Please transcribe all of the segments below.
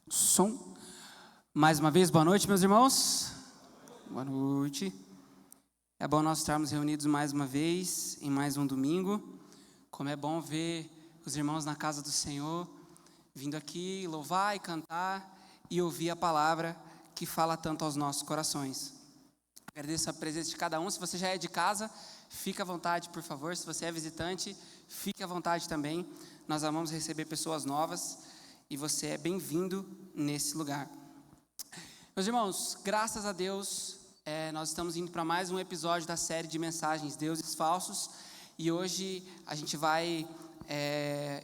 Som. Mais uma vez, boa noite, meus irmãos. Boa noite. É bom nós estarmos reunidos mais uma vez, em mais um domingo. Como é bom ver os irmãos na casa do Senhor, vindo aqui louvar e cantar e ouvir a palavra que fala tanto aos nossos corações. Agradeço a presença de cada um. Se você já é de casa, fique à vontade, por favor. Se você é visitante, fique à vontade também. Nós amamos receber pessoas novas e você é bem-vindo nesse lugar. Meus irmãos, graças a Deus, nós estamos indo para mais um episódio da série de mensagens Deuses Falsos. E hoje a gente vai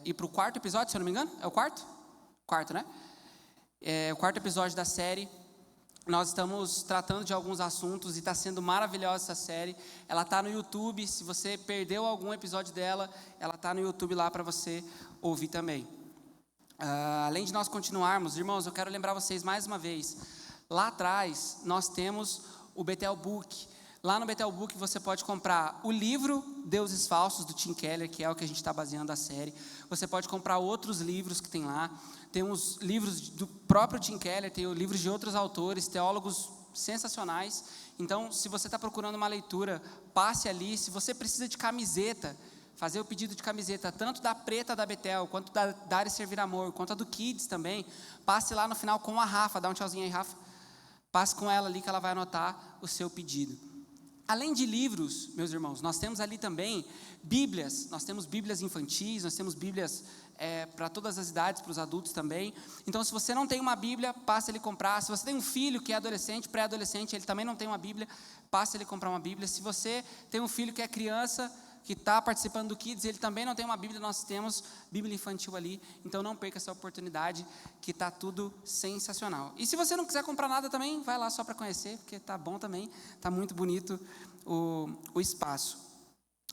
ir para o quarto episódio, se eu não me engano. É o quarto? Quarto, né? É o quarto episódio da série. Nós estamos tratando de alguns assuntos e está sendo maravilhosa essa série. Ela está no YouTube. Se você perdeu algum episódio dela, ela está no YouTube lá para você ouvir também. Além de nós continuarmos, irmãos, eu quero lembrar vocês mais uma vez. Lá atrás nós temos o Bethel Book. Lá no Bethel Book você pode comprar o livro Deuses Falsos, do Tim Keller, que é o que a gente está baseando a série. Você pode comprar outros livros que tem lá. Tem uns livros do próprio Tim Keller, tem livros de outros autores, teólogos sensacionais. Então, se você está procurando uma leitura, passe ali. Se você precisa de camiseta, fazer o pedido de camiseta, tanto da preta da Bethel, quanto da Dar e Servir Amor, quanto a do Kids também, passe lá no final com a Rafa. Dá um tchauzinho aí, Rafa. Passe com ela ali que ela vai anotar o seu pedido. Além de livros, meus irmãos, nós temos ali também Bíblias. Nós temos Bíblias infantis, nós temos Bíblias para todas as idades, para os adultos também. Então, se você não tem uma Bíblia, passe ele comprar. Se você tem um filho que é adolescente, pré-adolescente, ele também não tem uma Bíblia, passe ele comprar uma Bíblia. Se você tem um filho que é criança, que está participando do Kids, ele também não tem uma Bíblia, nós temos Bíblia infantil ali. Então, não perca essa oportunidade, que está tudo sensacional. E se você não quiser comprar nada também, vai lá só para conhecer, porque está bom também, está muito bonito o espaço.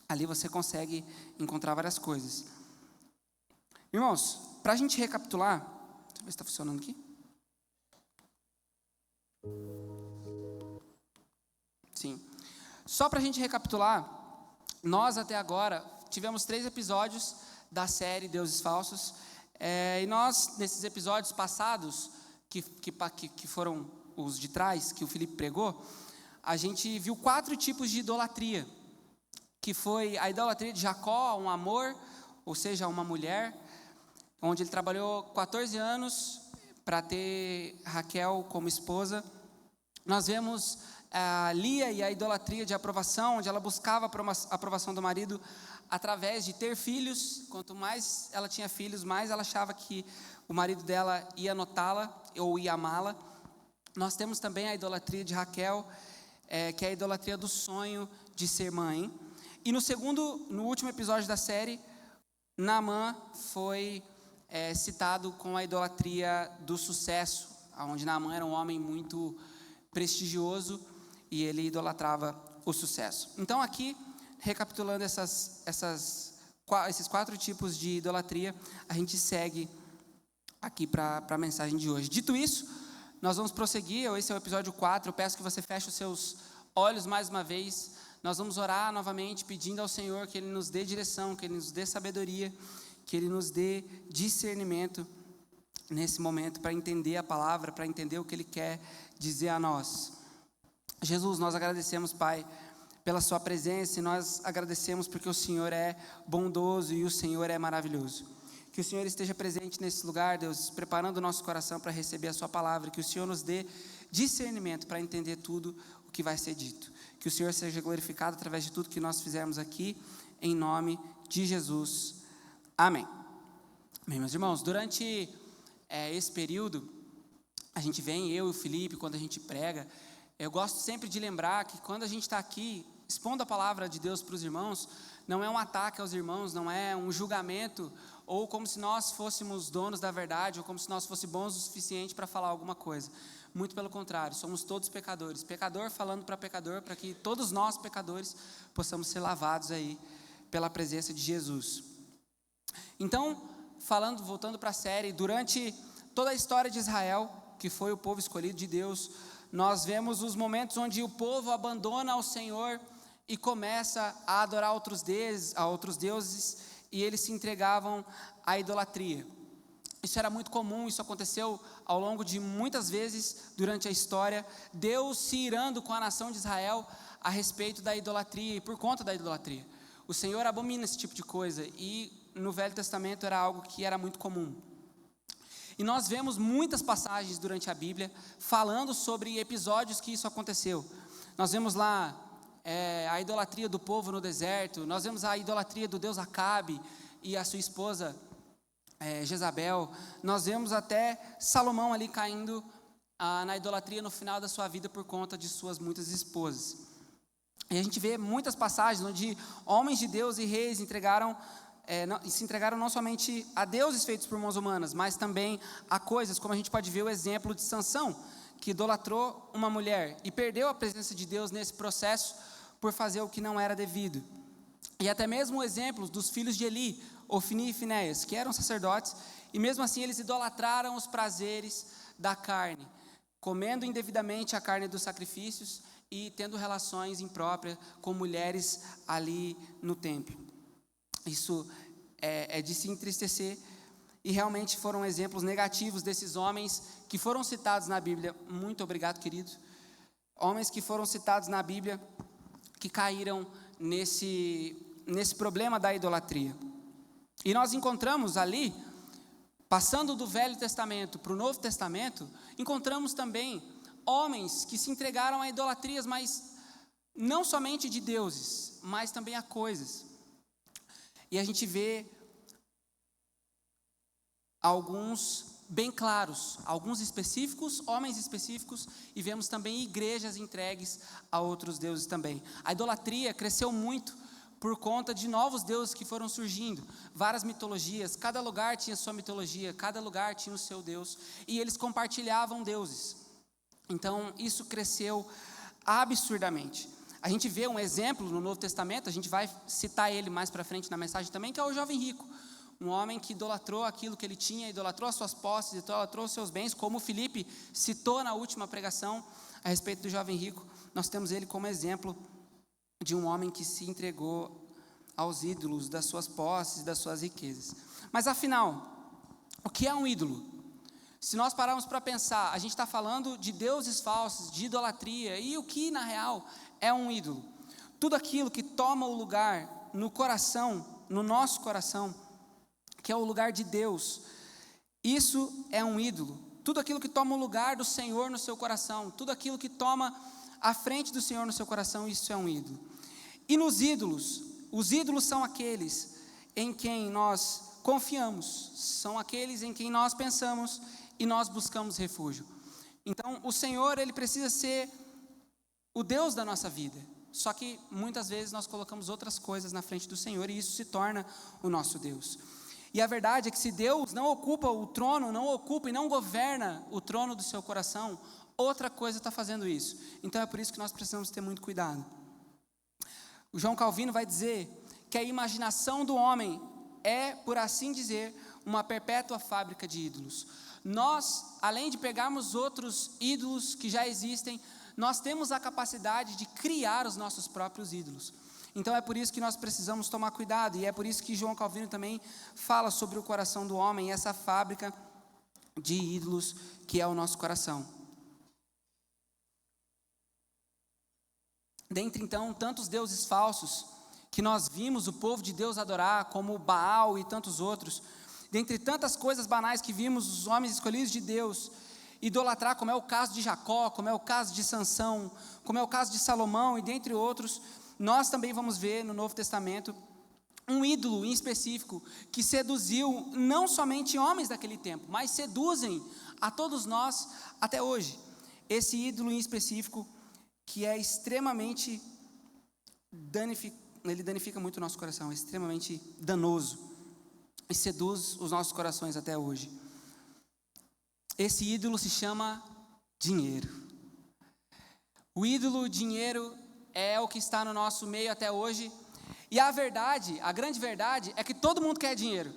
Ali você consegue encontrar várias coisas. Irmãos, para a gente recapitular, deixa eu ver se está funcionando aqui. Sim. Só para a gente recapitular, nós até agora tivemos 3 episódios da série Deuses Falsos. E nós, nesses episódios passados, que foram os de trás, que o Felipe pregou, a gente viu 4 tipos de idolatria, que foi a idolatria de Jacó, um amor, ou seja, uma mulher, onde ele trabalhou 14 anos para ter Raquel como esposa. Nós vemos a Lia e a idolatria de aprovação, onde ela buscava a aprovação do marido através de ter filhos. Quanto mais ela tinha filhos, mais ela achava que o marido dela ia notá-la ou ia amá-la. Nós temos também a idolatria de Raquel, que é a idolatria do sonho de ser mãe. E no último episódio da série, Naamã foi citado com a idolatria do sucesso, onde Naamã era um homem muito prestigioso e ele idolatrava o sucesso. Então aqui, recapitulando esses 4 tipos de idolatria, a gente segue aqui para a mensagem de hoje. Dito isso, nós vamos prosseguir. Esse é o episódio 4, eu peço que você feche os seus olhos mais uma vez. Nós vamos orar novamente, pedindo ao Senhor que Ele nos dê direção, que Ele nos dê sabedoria, que Ele nos dê discernimento nesse momento para entender a palavra, para entender o que Ele quer dizer a nós. Jesus, nós agradecemos, Pai, pela Sua presença, e nós agradecemos porque o Senhor é bondoso e o Senhor é maravilhoso. Que o Senhor esteja presente nesse lugar, Deus, preparando o nosso coração para receber a Sua palavra, que o Senhor nos dê discernimento para entender tudo o que vai ser dito. Que o Senhor seja glorificado através de tudo que nós fizermos aqui, em nome de Jesus. Amém. Bem, meus irmãos, durante esse período, a gente vem, eu e o Felipe, quando a gente prega, eu gosto sempre de lembrar que quando a gente está aqui, expondo a palavra de Deus para os irmãos, não é um ataque aos irmãos, não é um julgamento, ou como se nós fôssemos donos da verdade, ou como se nós fôssemos bons o suficiente para falar alguma coisa. Muito pelo contrário, somos todos pecadores. Pecador falando para pecador, para que todos nós, pecadores, possamos ser lavados aí pela presença de Jesus. Então, voltando para a série, durante toda a história de Israel, que foi o povo escolhido de Deus, nós vemos os momentos onde o povo abandona ao Senhor e começa a adorar outros deuses, e eles se entregavam à idolatria. Isso era muito comum, isso aconteceu ao longo de muitas vezes durante a história, Deus se irando com a nação de Israel a respeito da idolatria e por conta da idolatria. O Senhor abomina esse tipo de coisa e no Velho Testamento era algo que era muito comum. E nós vemos muitas passagens durante a Bíblia falando sobre episódios que isso aconteceu. Nós vemos lá a idolatria do povo no deserto, nós vemos a idolatria do deus Acabe e a sua esposa Jezabel, nós vemos até Salomão ali caindo na idolatria no final da sua vida por conta de suas muitas esposas. E a gente vê muitas passagens onde homens de Deus e reis se entregaram não somente a deuses feitos por mãos humanas, mas também a coisas, como a gente pode ver o exemplo de Sansão, que idolatrou uma mulher e perdeu a presença de Deus nesse processo por fazer o que não era devido. E até mesmo exemplos dos filhos de Eli, Ofni e Finéias, que eram sacerdotes, e mesmo assim eles idolatraram os prazeres da carne, comendo indevidamente a carne dos sacrifícios e tendo relações impróprias com mulheres ali no templo. Isso é de se entristecer, e realmente foram exemplos negativos desses homens que foram citados na Bíblia. Muito obrigado, querido. Homens que foram citados na Bíblia, que caíram nesse problema da idolatria. E nós encontramos ali, passando do Velho Testamento para o Novo Testamento, encontramos também homens que se entregaram a idolatrias, mas não somente de deuses, mas também a coisas. E a gente vê alguns bem claros, alguns específicos, homens específicos, e vemos também igrejas entregues a outros deuses também. A idolatria cresceu muito por conta de novos deuses que foram surgindo, várias mitologias, cada lugar tinha sua mitologia, cada lugar tinha o seu Deus, e eles compartilhavam deuses. Então isso cresceu absurdamente. A gente vê um exemplo no Novo Testamento, a gente vai citar ele mais para frente na mensagem também, que é o jovem rico. Um homem que idolatrou aquilo que ele tinha, idolatrou as suas posses, idolatrou os seus bens, como o Filipe citou na última pregação a respeito do jovem rico. Nós temos ele como exemplo de um homem que se entregou aos ídolos das suas posses, das suas riquezas. Mas afinal, o que é um ídolo? Se nós pararmos para pensar, a gente está falando de deuses falsos, de idolatria, e o que na real é um ídolo? Tudo aquilo que toma o lugar no coração, no nosso coração, que é o lugar de Deus, isso é um ídolo. Tudo aquilo que toma o lugar do Senhor no seu coração, tudo aquilo que toma à frente do Senhor no seu coração, isso é um ídolo. E nos ídolos, os ídolos são aqueles em quem nós confiamos, são aqueles em quem nós pensamos e nós buscamos refúgio. Então o Senhor, ele precisa ser o Deus da nossa vida, só que muitas vezes nós colocamos outras coisas na frente do Senhor e isso se torna o nosso Deus. E a verdade é que se Deus não ocupa o trono, não ocupa e não governa o trono do seu coração, outra coisa está fazendo isso. Então é por isso que nós precisamos ter muito cuidado. O João Calvino vai dizer que a imaginação do homem é, por assim dizer, uma perpétua fábrica de ídolos. Nós, além de pegarmos outros ídolos que já existem, nós temos a capacidade de criar os nossos próprios ídolos. Então é por isso que nós precisamos tomar cuidado, e é por isso que João Calvino também fala sobre o coração do homem, essa fábrica de ídolos que é o nosso coração. Dentre então tantos deuses falsos que nós vimos o povo de Deus adorar, como Baal e tantos outros, dentre tantas coisas banais que vimos os homens escolhidos de Deus idolatrar, como é o caso de Jacó, como é o caso de Sansão, como é o caso de Salomão e dentre outros, nós também vamos ver no Novo Testamento um ídolo em específico que seduziu não somente homens daquele tempo, mas seduzem a todos nós até hoje. Esse ídolo em específico que é extremamente ele danifica muito o nosso coração, é extremamente danoso e seduz os nossos corações até hoje. Esse ídolo se chama dinheiro. O ídolo dinheiro é o que está no nosso meio até hoje. E a verdade, a grande verdade é que todo mundo quer dinheiro.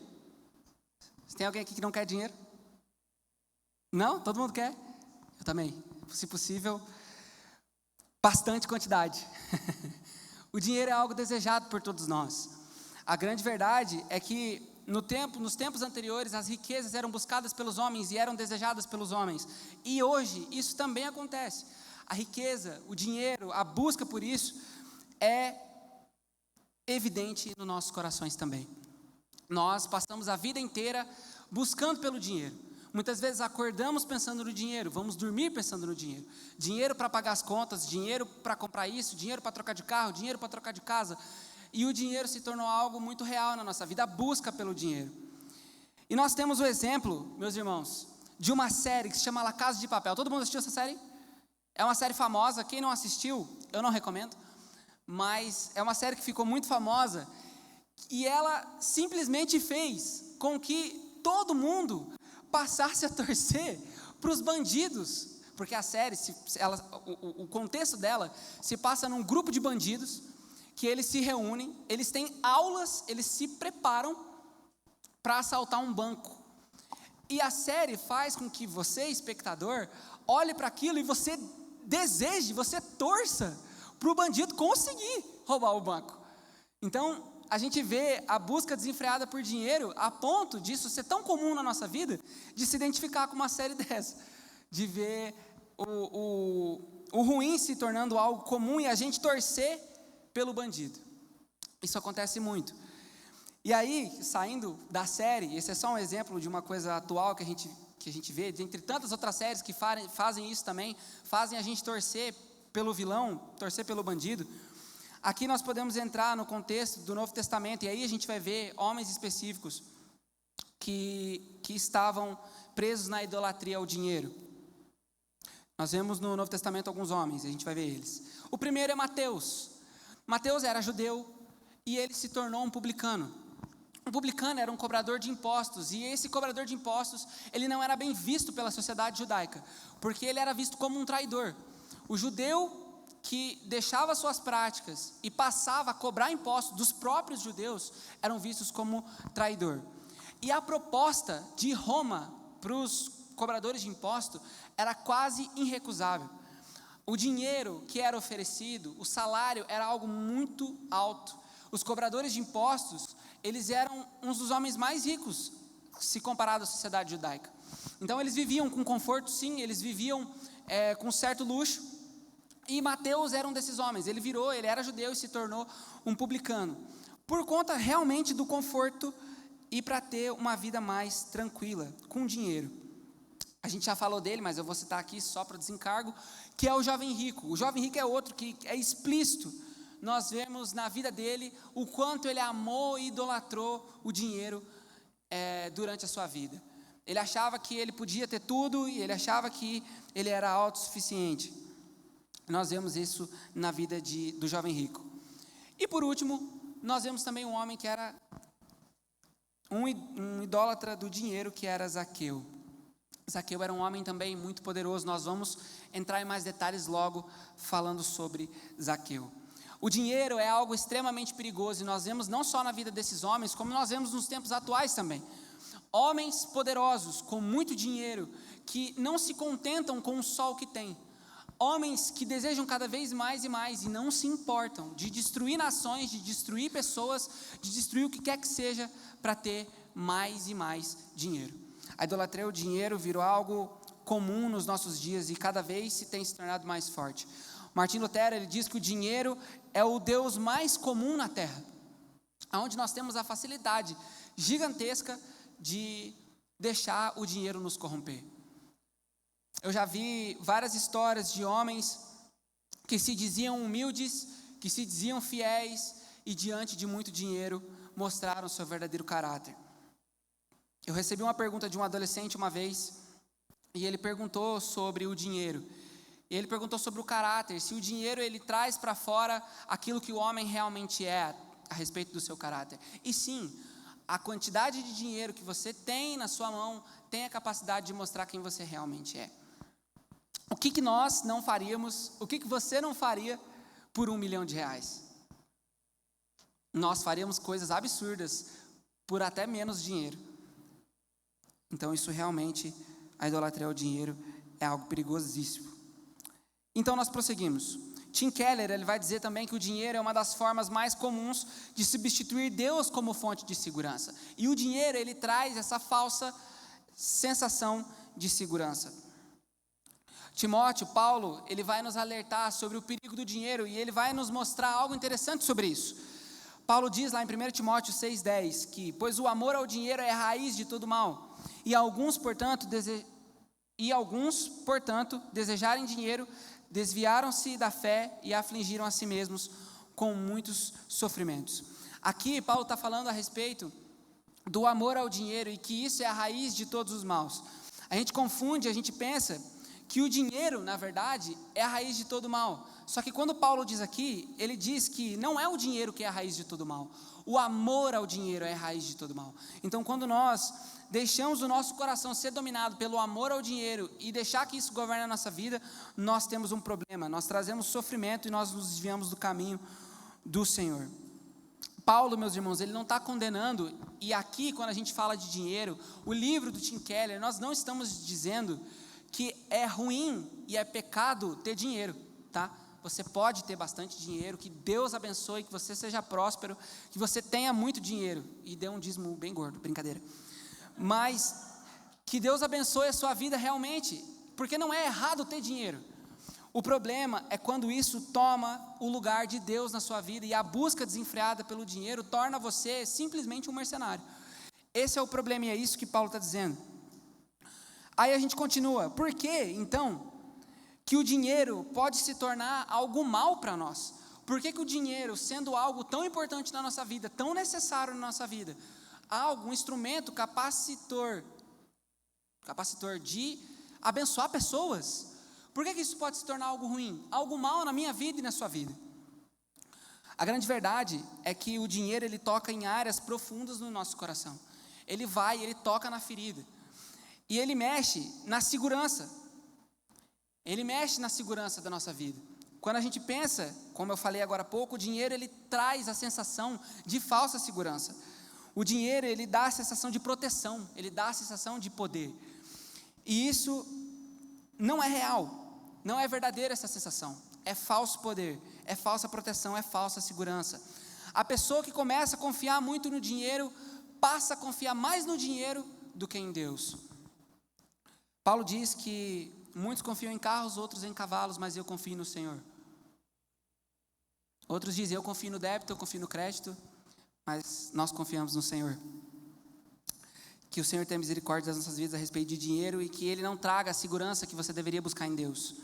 Tem alguém aqui que não quer dinheiro? Não? Todo mundo quer? Eu também. Se possível, bastante quantidade. O dinheiro é algo desejado por todos nós. A grande verdade é que nos tempos anteriores, as riquezas eram buscadas pelos homens e eram desejadas pelos homens. E hoje, isso também acontece. A riqueza, o dinheiro, a busca por isso é evidente nos nossos corações também. Nós passamos a vida inteira buscando pelo dinheiro. Muitas vezes acordamos pensando no dinheiro, vamos dormir pensando no dinheiro. Dinheiro para pagar as contas, dinheiro para comprar isso, dinheiro para trocar de carro, dinheiro para trocar de casa. E o dinheiro se tornou algo muito real na nossa vida, a busca pelo dinheiro. E nós temos o exemplo, meus irmãos, de uma série que se chama La Casa de Papel. Todo mundo assistiu essa série? É uma série famosa, quem não assistiu, eu não recomendo. Mas é uma série que ficou muito famosa e ela simplesmente fez com que todo mundo passasse a torcer para os bandidos, porque a série, o contexto dela se passa num grupo de bandidos que eles se reúnem, eles têm aulas, eles se preparam para assaltar um banco. E a série faz com que você, espectador, olhe para aquilo e você deseje, você torça para o bandido conseguir roubar o banco. Então, a gente vê a busca desenfreada por dinheiro a ponto disso ser tão comum na nossa vida, de se identificar com uma série dessa, de ver o ruim se tornando algo comum e a gente torcer pelo bandido. Isso acontece muito. E aí, saindo da série, esse é só um exemplo de uma coisa atual que a gente vê, entre tantas outras séries que fazem isso também, fazem a gente torcer pelo vilão, torcer pelo bandido. Aqui nós podemos entrar no contexto do Novo Testamento, e aí a gente vai ver homens específicos que estavam presos na idolatria ao dinheiro. Nós vemos no Novo Testamento alguns homens, a gente vai ver eles. O primeiro é Mateus. Mateus era judeu e ele se tornou um publicano. Um publicano era um cobrador de impostos, e esse cobrador de impostos, ele não era bem visto pela sociedade judaica, porque ele era visto como um traidor. O judeu que deixava suas práticas e passava a cobrar impostos dos próprios judeus, eram vistos como traidor. E a proposta de Roma para os cobradores de imposto era quase irrecusável. O dinheiro que era oferecido, o salário era algo muito alto. Os cobradores de impostos, eles eram uns dos homens mais ricos, se comparado à sociedade judaica. Então eles viviam com conforto, sim, eles viviam com certo luxo. E Mateus era um desses homens, ele era judeu e se tornou um publicano, por conta realmente do conforto e para ter uma vida mais tranquila, com dinheiro. A gente já falou dele, mas eu vou citar aqui só para desencargo, que é o jovem rico. O jovem rico é outro que é explícito. Nós vemos na vida dele o quanto ele amou e idolatrou o dinheiro durante a sua vida. Ele achava que ele podia ter tudo e ele achava que ele era autossuficiente. Nós vemos isso na vida do jovem rico. E por último, nós vemos também um homem que era um idólatra do dinheiro, que era Zaqueu. Zaqueu era um homem também muito poderoso. Nós vamos entrar em mais detalhes logo falando sobre Zaqueu. O dinheiro é algo extremamente perigoso, e nós vemos não só na vida desses homens, como nós vemos nos tempos atuais também. Homens poderosos, com muito dinheiro, que não se contentam com o só o que têm. Homens que desejam cada vez mais e mais e não se importam de destruir nações, de destruir pessoas, de destruir o que quer que seja para ter mais e mais dinheiro. A idolatria ao dinheiro virou algo comum nos nossos dias e cada vez se tem se tornado mais forte. Martim Lutero, ele diz que o dinheiro é o Deus mais comum na terra, onde nós temos a facilidade gigantesca de deixar o dinheiro nos corromper. Eu já vi várias histórias de homens que se diziam humildes, que se diziam fiéis e diante de muito dinheiro mostraram seu verdadeiro caráter. Eu recebi uma pergunta de um adolescente uma vez e ele perguntou sobre o dinheiro. Ele perguntou sobre o caráter, se o dinheiro ele traz para fora aquilo que o homem realmente é a respeito do seu caráter. E sim, a quantidade de dinheiro que você tem na sua mão tem a capacidade de mostrar quem você realmente é. O que nós não faríamos, o que você não faria por R$1 milhão? Nós faríamos coisas absurdas por até menos dinheiro. Então isso realmente, a idolatria ao dinheiro é algo perigosíssimo. Então nós prosseguimos. Tim Keller, ele vai dizer também que o dinheiro é uma das formas mais comuns de substituir Deus como fonte de segurança. E o dinheiro, ele traz essa falsa sensação de segurança. Timóteo, Paulo, ele vai nos alertar sobre o perigo do dinheiro e ele vai nos mostrar algo interessante sobre isso. Paulo diz lá em 1 Timóteo 6,10 que, pois o amor ao dinheiro é a raiz de todo mal, e alguns, portanto, desejarem dinheiro, desviaram-se da fé e afligiram a si mesmos com muitos sofrimentos. Aqui Paulo está falando a respeito do amor ao dinheiro e que isso é a raiz de todos os maus. A gente confunde, a gente pensa que o dinheiro, na verdade, é a raiz de todo mal. Só que quando Paulo diz aqui, ele diz que não é o dinheiro que é a raiz de todo mal. O amor ao dinheiro é a raiz de todo mal. Então, quando nós deixamos o nosso coração ser dominado pelo amor ao dinheiro e deixar que isso governe a nossa vida, nós temos um problema, nós trazemos sofrimento e nós nos desviamos do caminho do Senhor. Paulo, meus irmãos, ele não está condenando, e aqui quando a gente fala de dinheiro, o livro do Tim Keller, nós não estamos dizendo que é ruim e é pecado ter dinheiro, tá? Você pode ter bastante dinheiro, que Deus abençoe, que você seja próspero, que você tenha muito dinheiro, e dê um dízimo bem gordo, brincadeira. Mas que Deus abençoe a sua vida realmente, porque não é errado ter dinheiro. O problema é quando isso toma o lugar de Deus na sua vida e a busca desenfreada pelo dinheiro torna você simplesmente um mercenário. Esse é o problema e é isso que Paulo está dizendo. Aí a gente continua, por que então que o dinheiro pode se tornar algo mal para nós? Por que o dinheiro, sendo algo tão importante na nossa vida, tão necessário na nossa vida, algo, um instrumento capacitor de abençoar pessoas, por que isso pode se tornar algo ruim, algo mal na minha vida e na sua vida? A grande verdade é que o dinheiro, ele toca em áreas profundas no nosso coração, ele toca na ferida, e ele mexe na segurança, da nossa vida. Quando a gente pensa, como eu falei agora há pouco, o dinheiro, ele traz a sensação de falsa segurança. O dinheiro, ele dá a sensação de proteção, ele dá a sensação de poder. E isso não é real, não é verdadeira essa sensação. É falso poder, é falsa proteção, é falsa segurança. A pessoa que começa a confiar muito no dinheiro, passa a confiar mais no dinheiro do que em Deus. Paulo diz que muitos confiam em carros, outros em cavalos, mas eu confio no Senhor. Outros dizem, eu confio no débito, eu confio no crédito, mas nós confiamos no Senhor. Que o Senhor tenha misericórdia das nossas vidas a respeito de dinheiro e que Ele não traga a segurança que você deveria buscar em Deus.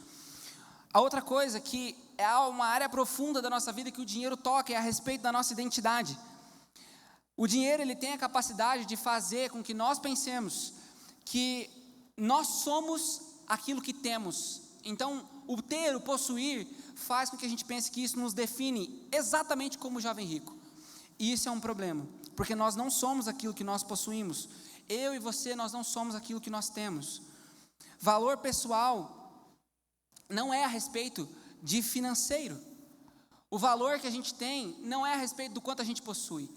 A outra coisa que é uma área profunda da nossa vida que o dinheiro toca é a respeito da nossa identidade. O dinheiro, ele tem a capacidade de fazer com que nós pensemos que nós somos aquilo que temos. Então, o ter, o possuir, faz com que a gente pense que isso nos define exatamente como o jovem rico. E isso é um problema, porque nós não somos aquilo que nós possuímos. Eu e você, nós não somos aquilo que nós temos. Valor pessoal não é a respeito de financeiro. O valor que a gente tem não é a respeito do quanto a gente possui,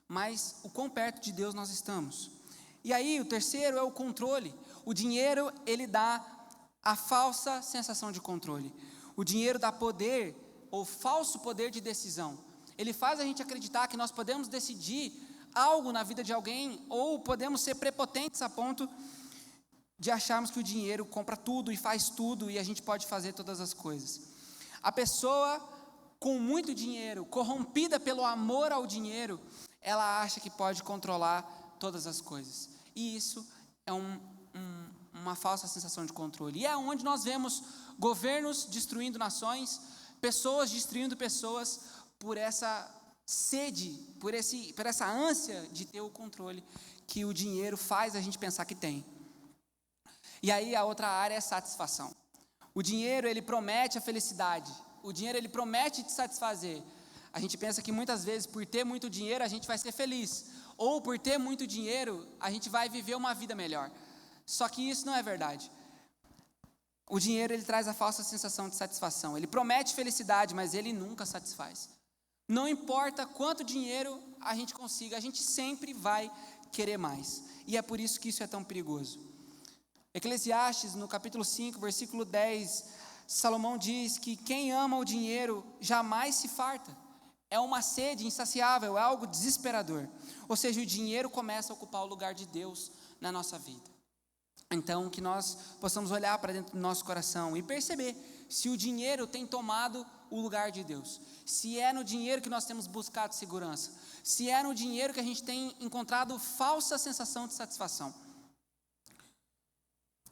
mas o quão perto de Deus nós estamos. E aí, o terceiro é o controle. O dinheiro, ele dá a falsa sensação de controle. O dinheiro dá poder, ou falso poder de decisão. Ele faz a gente acreditar que nós podemos decidir algo na vida de alguém, ou podemos ser prepotentes a ponto de acharmos que o dinheiro compra tudo e faz tudo, e a gente pode fazer todas as coisas. A pessoa com muito dinheiro, corrompida pelo amor ao dinheiro, ela acha que pode controlar todas as coisas. E isso é uma falsa sensação de controle. E é onde nós vemos governos destruindo nações, pessoas destruindo pessoas, por essa sede, por essa ânsia de ter o controle que o dinheiro faz a gente pensar que tem. E aí a outra área é satisfação. O dinheiro, ele promete a felicidade. O dinheiro, ele promete te satisfazer. A gente pensa que muitas vezes por ter muito dinheiro a gente vai ser feliz. Ou por ter muito dinheiro a gente vai viver uma vida melhor. Só que isso não é verdade. O dinheiro, ele traz a falsa sensação de satisfação. Ele promete felicidade, mas ele nunca satisfaz. Não importa quanto dinheiro a gente consiga, a gente sempre vai querer mais. E é por isso que isso é tão perigoso. Eclesiastes, no capítulo 5, versículo 10, Salomão diz que quem ama o dinheiro jamais se farta. É uma sede insaciável, é algo desesperador. Ou seja, o dinheiro começa a ocupar o lugar de Deus na nossa vida. Então, que nós possamos olhar para dentro do nosso coração e perceber se o dinheiro tem tomado o lugar de Deus. Se é no dinheiro que nós temos buscado segurança. Se é no dinheiro que a gente tem encontrado falsa sensação de satisfação.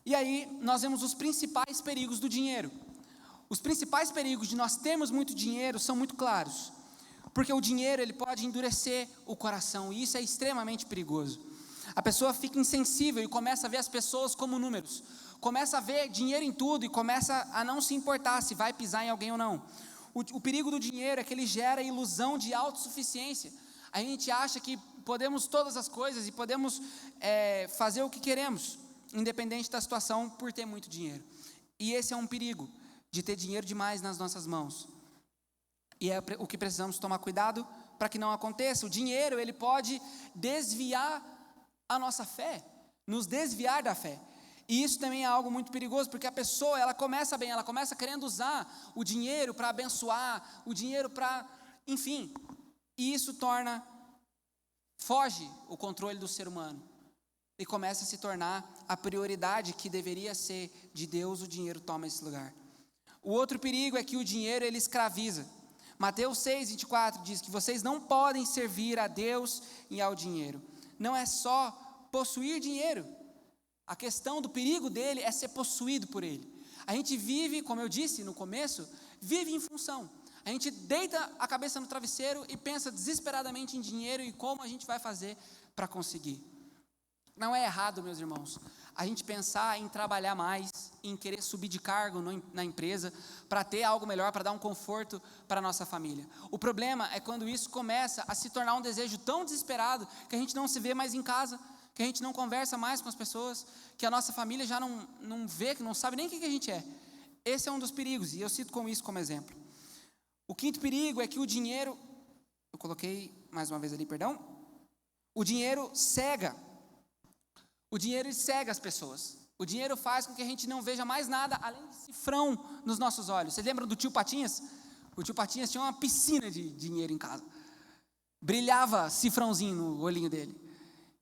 E aí, nós vemos os principais perigos do dinheiro. Os principais perigos de nós termos muito dinheiro são muito claros. Porque o dinheiro, ele pode endurecer o coração, e isso é extremamente perigoso. A pessoa fica insensível e começa a ver as pessoas como números. Começa a ver dinheiro em tudo e começa a não se importar se vai pisar em alguém ou não. O perigo do dinheiro é que ele gera a ilusão de autossuficiência. A gente acha que podemos todas as coisas e podemos fazer o que queremos, independente da situação, por ter muito dinheiro. E esse é um perigo, de ter dinheiro demais nas nossas mãos. E é o que precisamos tomar cuidado para que não aconteça. O dinheiro, ele pode desviar a nossa fé, nos desviar da fé. E isso também é algo muito perigoso, porque a pessoa, ela começa bem, ela começa querendo usar o dinheiro para abençoar, o dinheiro para, enfim. E isso foge o controle do ser humano. E começa a se tornar a prioridade que deveria ser de Deus, o dinheiro toma esse lugar. O outro perigo é que o dinheiro, ele escraviza. Mateus 6, 24 diz que vocês não podem servir a Deus e ao dinheiro. Não é só possuir dinheiro. A questão do perigo dele é ser possuído por ele. A gente vive, como eu disse no começo, vive em função. A gente deita a cabeça no travesseiro e pensa desesperadamente em dinheiro e como a gente vai fazer para conseguir. Não é errado, meus irmãos, a gente pensar em trabalhar mais, em querer subir de cargo na empresa, para ter algo melhor, para dar um conforto para a nossa família. O problema é quando isso começa a se tornar um desejo tão desesperado, que a gente não se vê mais em casa, que a gente não conversa mais com as pessoas, que a nossa família já não vê, que não sabe nem o que a gente é. Esse é um dos perigos, e eu cito isso como exemplo. O quinto perigo é que o dinheiro, eu coloquei mais uma vez ali, perdão, o dinheiro cega. O dinheiro cega as pessoas. O dinheiro faz com que a gente não veja mais nada além de cifrão nos nossos olhos. Vocês lembram do tio Patinhas? O tio Patinhas tinha uma piscina de dinheiro em casa. Brilhava cifrãozinho no olhinho dele.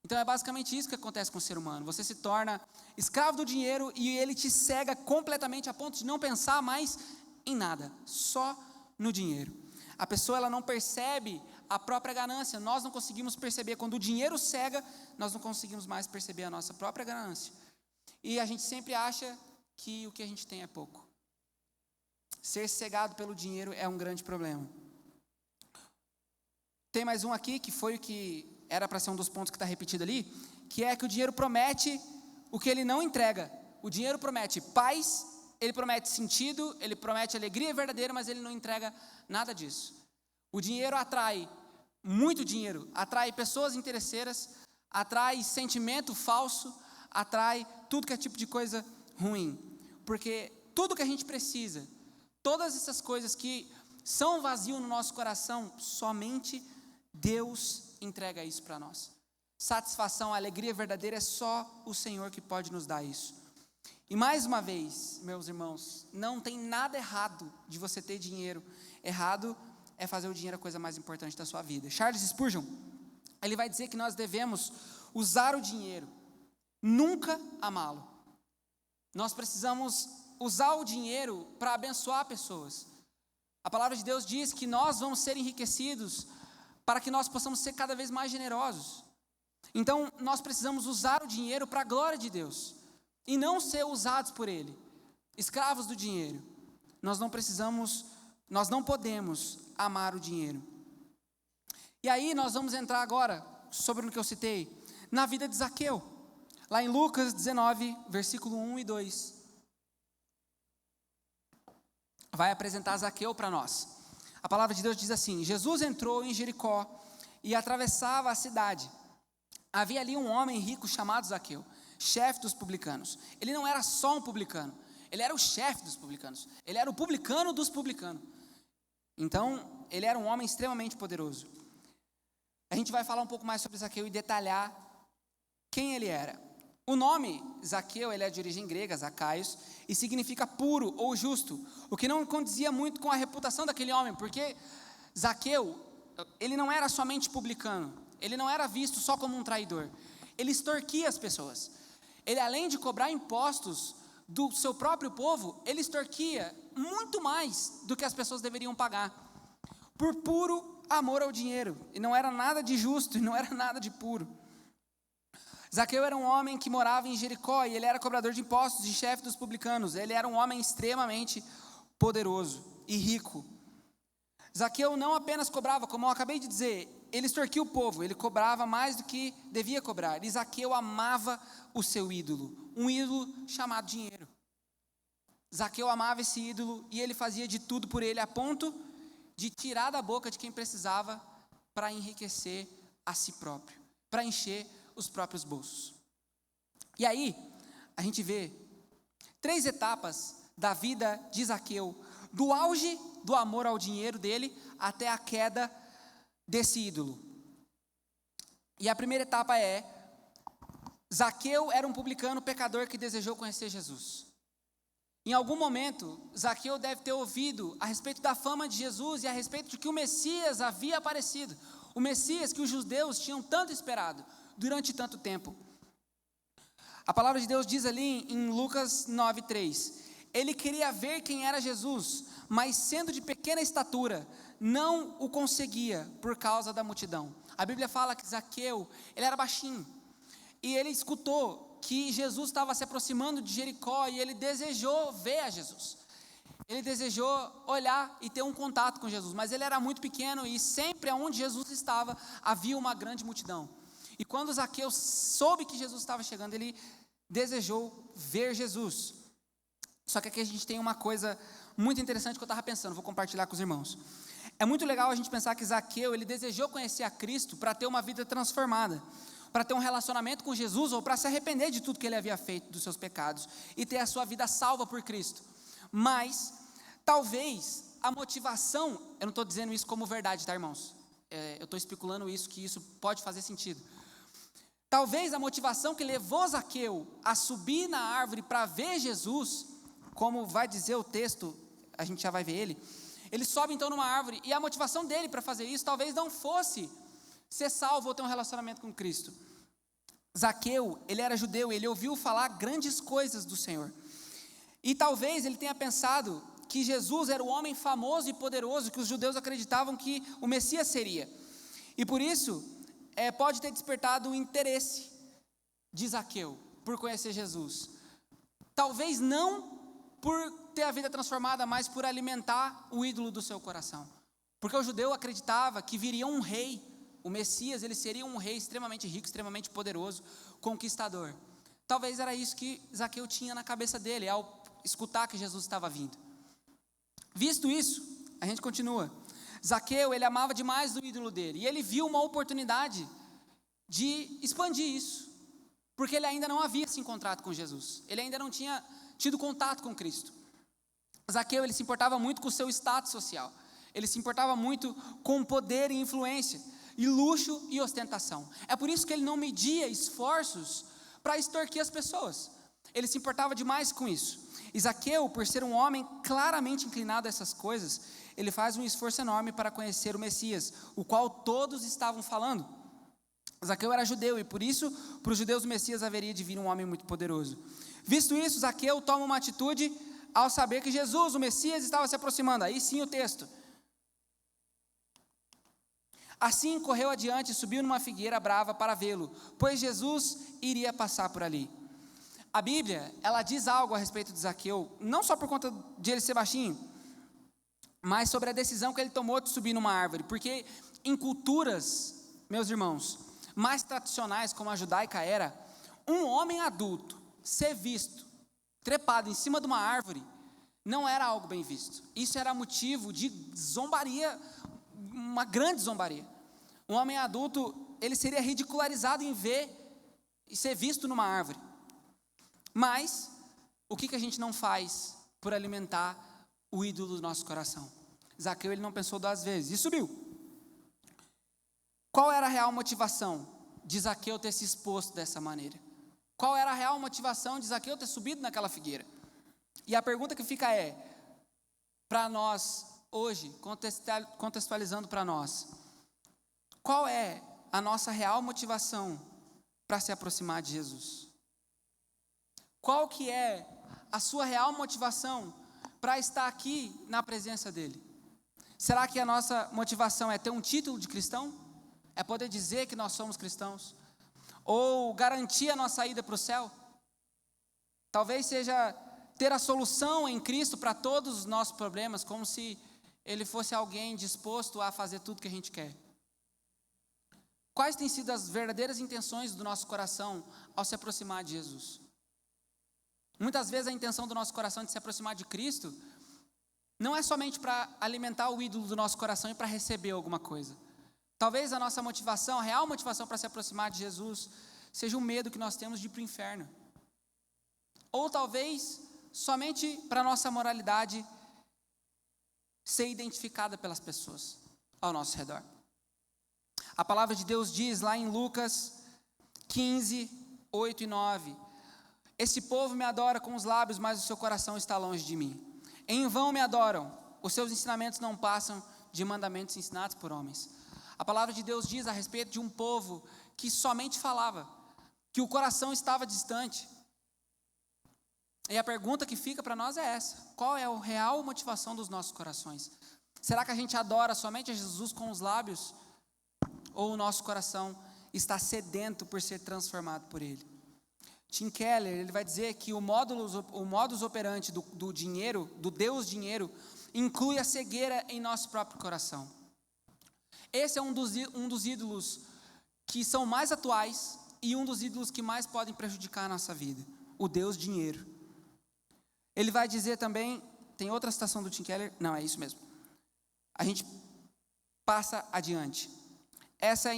Então é basicamente isso que acontece com o ser humano. Você se torna escravo do dinheiro e ele te cega completamente a ponto de não pensar mais em nada, só no dinheiro. A pessoa, ela não percebe a própria ganância. Nós não conseguimos perceber. Quando o dinheiro cega, nós não conseguimos mais perceber a nossa própria ganância. E a gente sempre acha que o que a gente tem é pouco. Ser cegado pelo dinheiro é um grande problema. Tem mais um aqui, que foi o que era para ser um dos pontos que está repetido ali, que é que o dinheiro promete o que ele não entrega. O dinheiro promete paz, ele promete sentido, ele promete alegria verdadeira, mas ele não entrega nada disso. O dinheiro atrai, muito dinheiro, atrai pessoas interesseiras, atrai sentimento falso, atrai tudo que é tipo de coisa ruim. Porque tudo que a gente precisa, todas essas coisas que são vazios no nosso coração, somente Deus entrega isso para nós. Satisfação, alegria verdadeira, é só o Senhor que pode nos dar isso. E mais uma vez, meus irmãos, não tem nada errado de você ter dinheiro. Errado é fazer o dinheiro a coisa mais importante da sua vida. Charles Spurgeon, ele vai dizer que nós devemos usar o dinheiro, nunca amá-lo. Nós precisamos usar o dinheiro para abençoar pessoas. A palavra de Deus diz que nós vamos ser enriquecidos para que nós possamos ser cada vez mais generosos. Então, nós precisamos usar o dinheiro para a glória de Deus e não ser usados por Ele, escravos do dinheiro. Nós não podemos amar o dinheiro. E aí nós vamos entrar agora, sobre o que eu citei, na vida de Zaqueu, lá em Lucas 19, versículo 1 e 2. Vai apresentar Zaqueu para nós. A palavra de Deus diz assim: Jesus entrou em Jericó e atravessava a cidade. Havia ali um homem rico chamado Zaqueu, chefe dos publicanos. Ele não era só um publicano, ele era o chefe dos publicanos. Ele era o publicano dos publicanos. Então, ele era um homem extremamente poderoso. A gente vai falar um pouco mais sobre Zaqueu e detalhar quem ele era. O nome Zaqueu, ele é de origem grega, Zacaios, e significa puro ou justo, o que não condizia muito com a reputação daquele homem, porque Zaqueu, ele não era somente publicano, ele não era visto só como um traidor, ele extorquia as pessoas. Ele, além de cobrar impostos do seu próprio povo, ele extorquia muito mais do que as pessoas deveriam pagar, por puro amor ao dinheiro, e não era nada de justo, e não era nada de puro. Zaqueu era um homem que morava em Jericó, e ele era cobrador de impostos e chefe dos publicanos. Ele era um homem extremamente poderoso e rico. Zaqueu não apenas cobrava, como eu acabei de dizer, ele extorquia o povo, ele cobrava mais do que devia cobrar. E Zaqueu amava o seu ídolo, um ídolo chamado dinheiro. Zaqueu amava esse ídolo e ele fazia de tudo por ele, a ponto de tirar da boca de quem precisava para enriquecer a si próprio, para encher os próprios bolsos. E aí, a gente vê 3 etapas da vida de Zaqueu, do auge do amor ao dinheiro dele até a queda desse ídolo. E a primeira etapa é: Zaqueu era um publicano pecador que desejou conhecer Jesus. Em algum momento, Zaqueu deve ter ouvido a respeito da fama de Jesus e a respeito de que o Messias havia aparecido, o Messias que os judeus tinham tanto esperado durante tanto tempo. A palavra de Deus diz ali em Lucas 9:3, ele queria ver quem era Jesus, mas sendo de pequena estatura, não o conseguia por causa da multidão. A Bíblia fala que Zaqueu, ele era baixinho, e ele escutou que Jesus estava se aproximando de Jericó, e ele desejou ver a Jesus. Ele desejou olhar e ter um contato com Jesus, mas ele era muito pequeno, e sempre onde Jesus estava, havia uma grande multidão. E quando Zaqueu soube que Jesus estava chegando, ele desejou ver Jesus. Só que aqui a gente tem uma coisa muito interessante que eu estava pensando, vou compartilhar com os irmãos. É muito legal a gente pensar que Zaqueu, ele desejou conhecer a Cristo para ter uma vida transformada, para ter um relacionamento com Jesus, ou para se arrepender de tudo que ele havia feito, dos seus pecados, e ter a sua vida salva por Cristo. Mas, talvez, a motivação, eu não estou dizendo isso como verdade, tá, irmãos? Eu estou especulando isso, que isso pode fazer sentido. Talvez a motivação que levou Zaqueu a subir na árvore para ver Jesus, como vai dizer o texto, a gente já vai ver ele sobe então numa árvore, e a motivação dele para fazer isso talvez não fosse ser salvo ou ter um relacionamento com Cristo. Zaqueu, ele era judeu, ele ouviu falar grandes coisas do Senhor, e talvez ele tenha pensado que Jesus era o homem famoso e poderoso que os judeus acreditavam que o Messias seria, e por isso pode ter despertado o interesse de Zaqueu por conhecer Jesus. Talvez não por ter a vida transformada, mas por alimentar o ídolo do seu coração. Porque o judeu acreditava que viria um rei, o Messias, ele seria um rei extremamente rico, extremamente poderoso, conquistador. Talvez era isso que Zaqueu tinha na cabeça dele, ao escutar que Jesus estava vindo. Visto isso, a gente continua. Zaqueu, ele amava demais o ídolo dele, e ele viu uma oportunidade de expandir isso, porque ele ainda não havia se encontrado com Jesus, ele ainda não tinha tido contato com Cristo. Zaqueu, ele se importava muito com o seu status social, ele se importava muito com poder e influência, e luxo e ostentação. É por isso que ele não media esforços para extorquir as pessoas, ele se importava demais com isso. E Zaqueu, por ser um homem claramente inclinado a essas coisas, ele faz um esforço enorme para conhecer o Messias, o qual todos estavam falando. Zaqueu era judeu, e por isso, para os judeus, o Messias haveria de vir um homem muito poderoso. Visto isso, Zaqueu toma uma atitude ao saber que Jesus, o Messias, estava se aproximando. Aí sim o texto. Assim correu adiante e subiu numa figueira brava para vê-lo, pois Jesus iria passar por ali. A Bíblia, ela diz algo a respeito de Zaqueu, não só por conta de ele ser baixinho, mas sobre a decisão que ele tomou de subir numa árvore, porque em culturas, meus irmãos, mais tradicionais como a judaica era, um homem adulto ser visto, trepado em cima de uma árvore, não era algo bem visto. Isso era motivo de zombaria, uma grande zombaria. Um homem adulto, ele seria ridicularizado em ver e ser visto numa árvore. Mas, o que a gente não faz por alimentar o ídolo do nosso coração? Zaqueu, ele não pensou 2 vezes, e subiu. Qual era a real motivação de Zaqueu ter se exposto dessa maneira? Qual era a real motivação de Zaqueu ter subido naquela figueira? E a pergunta que fica é, para nós hoje, contextualizando para nós, qual é a nossa real motivação para se aproximar de Jesus? Qual que é a sua real motivação para estar aqui na presença dele? Será que a nossa motivação é ter um título de cristão? É poder dizer que nós somos cristãos? Ou garantir a nossa ida para o céu? Talvez seja ter a solução em Cristo para todos os nossos problemas, como se ele fosse alguém disposto a fazer tudo que a gente quer. Quais têm sido as verdadeiras intenções do nosso coração ao se aproximar de Jesus? Muitas vezes a intenção do nosso coração de se aproximar de Cristo não é somente para alimentar o ídolo do nosso coração e para receber alguma coisa. Talvez a nossa motivação, a real motivação para se aproximar de Jesus, seja o medo que nós temos de ir para o inferno. Ou talvez somente para a nossa moralidade ser identificada pelas pessoas ao nosso redor. A palavra de Deus diz lá em Lucas 15, 8 e 9: Esse povo me adora com os lábios, mas o seu coração está longe de mim. Em vão me adoram, os seus ensinamentos não passam de mandamentos ensinados por homens. A palavra de Deus diz a respeito de um povo que somente falava, que o coração estava distante. E a pergunta que fica para nós é essa: qual é a real motivação dos nossos corações? Será que a gente adora somente a Jesus com os lábios? Ou o nosso coração está sedento por ser transformado por Ele? Tim Keller, ele vai dizer que o modus operandi do dinheiro, do Deus dinheiro, inclui a cegueira em nosso próprio coração. Esse é um dos ídolos que são mais atuais e um dos ídolos que mais podem prejudicar a nossa vida, o Deus dinheiro. Ele vai dizer também, tem outra citação do Tim Keller, não, é isso mesmo. A gente passa adiante. Essa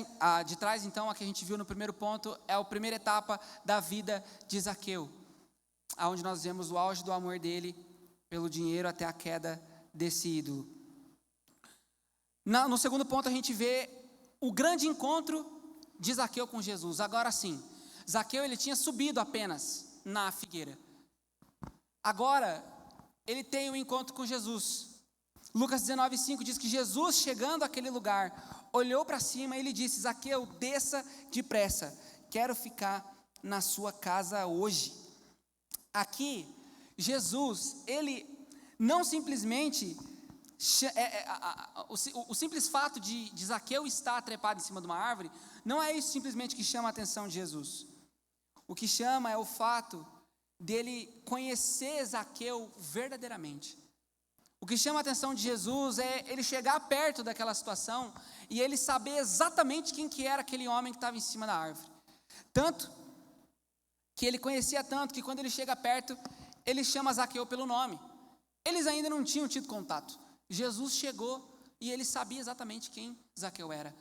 de trás, então, a que a gente viu no primeiro ponto, é a primeira etapa da vida de Zaqueu, onde nós vemos o auge do amor dele pelo dinheiro até a queda desse ídolo. No segundo ponto, a gente vê o grande encontro de Zaqueu com Jesus. Agora sim, Zaqueu ele tinha subido apenas na figueira. Agora, ele tem um encontro com Jesus. Lucas 19:5 diz que Jesus, chegando àquele lugar, olhou para cima e ele disse: Zaqueu, desça depressa, quero ficar na sua casa hoje. Aqui, Jesus, ele não simplesmente, o simples fato de Zaqueu estar trepado em cima de uma árvore, não é isso simplesmente que chama a atenção de Jesus. O que chama é o fato dele conhecer Zaqueu verdadeiramente. O que chama a atenção de Jesus é ele chegar perto daquela situação e ele saber exatamente quem que era aquele homem que estava em cima da árvore. Tanto que ele conhecia tanto que quando ele chega perto, ele chama Zaqueu pelo nome. Eles ainda não tinham tido contato. Jesus chegou e ele sabia exatamente quem Zaqueu era.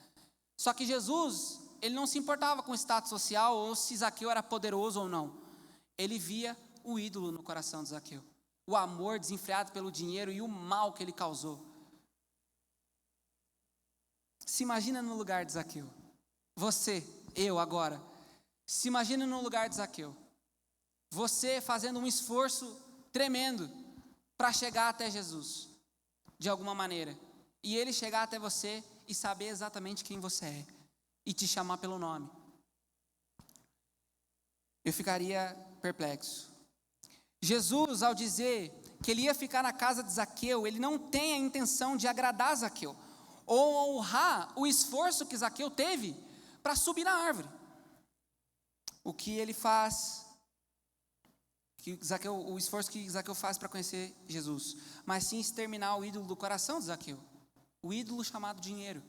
Só que Jesus, ele não se importava com o status social ou se Zaqueu era poderoso ou não. Ele via o ídolo no coração de Zaqueu. O amor desenfreado pelo dinheiro e o mal que ele causou. Se imagina no lugar de Zaqueu. Você, eu agora. Se imagina no lugar de Zaqueu. Você fazendo um esforço tremendo para chegar até Jesus, de alguma maneira. E ele chegar até você e saber exatamente quem você é. E te chamar pelo nome. Eu ficaria perplexo. Jesus, ao dizer que ele ia ficar na casa de Zaqueu, ele não tem a intenção de agradar Zaqueu, ou honrar o esforço que Zaqueu teve para subir na árvore. O que ele faz, o esforço que Zaqueu faz para conhecer Jesus, mas sim exterminar o ídolo do coração de Zaqueu, o ídolo chamado dinheiro.